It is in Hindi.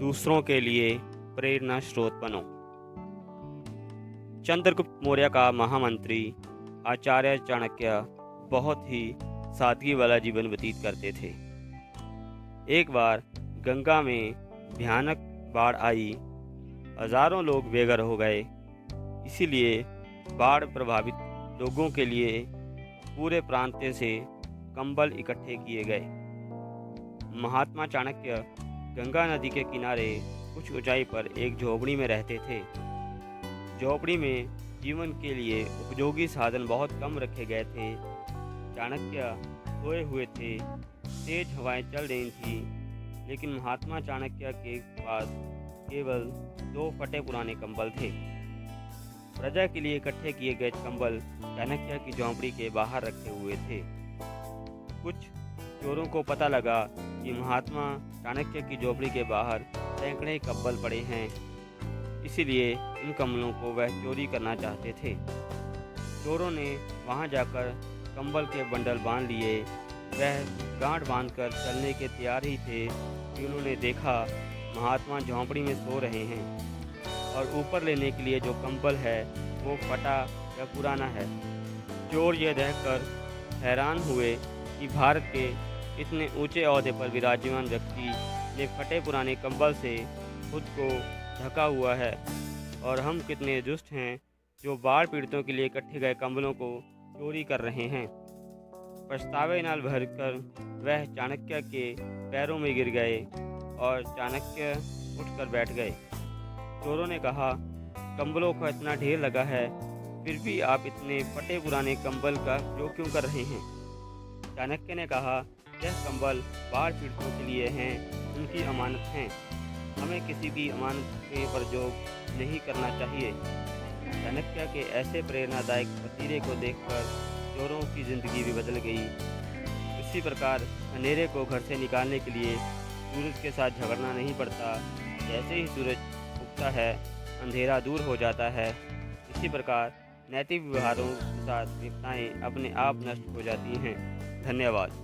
दूसरों के लिए प्रेरणा स्रोत बनो। चंद्रगुप्त मौर्य का महामंत्री आचार्य चाणक्य बहुत ही सादगी वाला जीवन व्यतीत करते थे। एक बार गंगा में भयानक बाढ़ आई, हजारों लोग बेघर हो गए। इसीलिए बाढ़ प्रभावित लोगों के लिए पूरे प्रांत से कंबल इकट्ठे किए गए। महात्मा चाणक्य गंगा नदी के किनारे कुछ ऊंचाई पर एक झोपड़ी में रहते थे। झोपड़ी में जीवन के लिए उपयोगी साधन बहुत कम रखे गए थे। चाणक्य सोए हुए थे, तेज हवाएं चल रही थी, लेकिन महात्मा चाणक्य के पास केवल 2 फटे पुराने कंबल थे। प्रजा के लिए इकट्ठे किए गए कंबल चाणक्य की झोपड़ी के बाहर रखे हुए थे। कुछ चोरों को पता लगा कि महात्मा चाणक्य की झोपड़ी के बाहर सैकड़े कंबल पड़े हैं, इसीलिए इन कंबलों को वह चोरी करना चाहते थे। चोरों ने वहां जाकर कंबल के बंडल बांध लिए। वह गांठ बांधकर चलने के तैयार ही थे कि उन्होंने देखा महात्मा झोपड़ी में सो रहे हैं और ऊपर लेने के लिए जो कंबल है वो फटा या पुराना है। चोर यह देखकर हैरान हुए कि भारत के इतने ऊंचे ओहदे पर विराजमान व्यक्ति ने फटे पुराने कंबल से खुद को ढका हुआ है, और हम कितने दुष्ट हैं जो बाढ़ पीड़ितों के लिए इकट्ठे गए कंबलों को चोरी कर रहे हैं। पछतावे नाल भरकर वह चाणक्य के पैरों में गिर गए और चाणक्य उठकर बैठ गए। चोरों ने कहा, कंबलों का इतना ढेर लगा है, फिर भी आप इतने फटे पुराने कंबल का उपयोग क्यों कर रहे हैं? चाणक्य ने कहा, यह कंबल बाढ़ पीड़ितों के लिए हैं, उनकी अमानत हैं। हमें किसी की अमानत के प्रयोग नहीं करना चाहिए। चाणक्य के ऐसे प्रेरणादायक वतीरे को देखकर चोरों की जिंदगी भी बदल गई। इसी प्रकार अंधेरे को घर से निकालने के लिए सूरज के साथ झगड़ना नहीं पड़ता। जैसे ही सूरज उगता है, अंधेरा दूर हो जाता है। इसी प्रकार नैतिक व्यवहारों के साथ विपदाएं अपने आप नष्ट हो जाती हैं। धन्यवाद।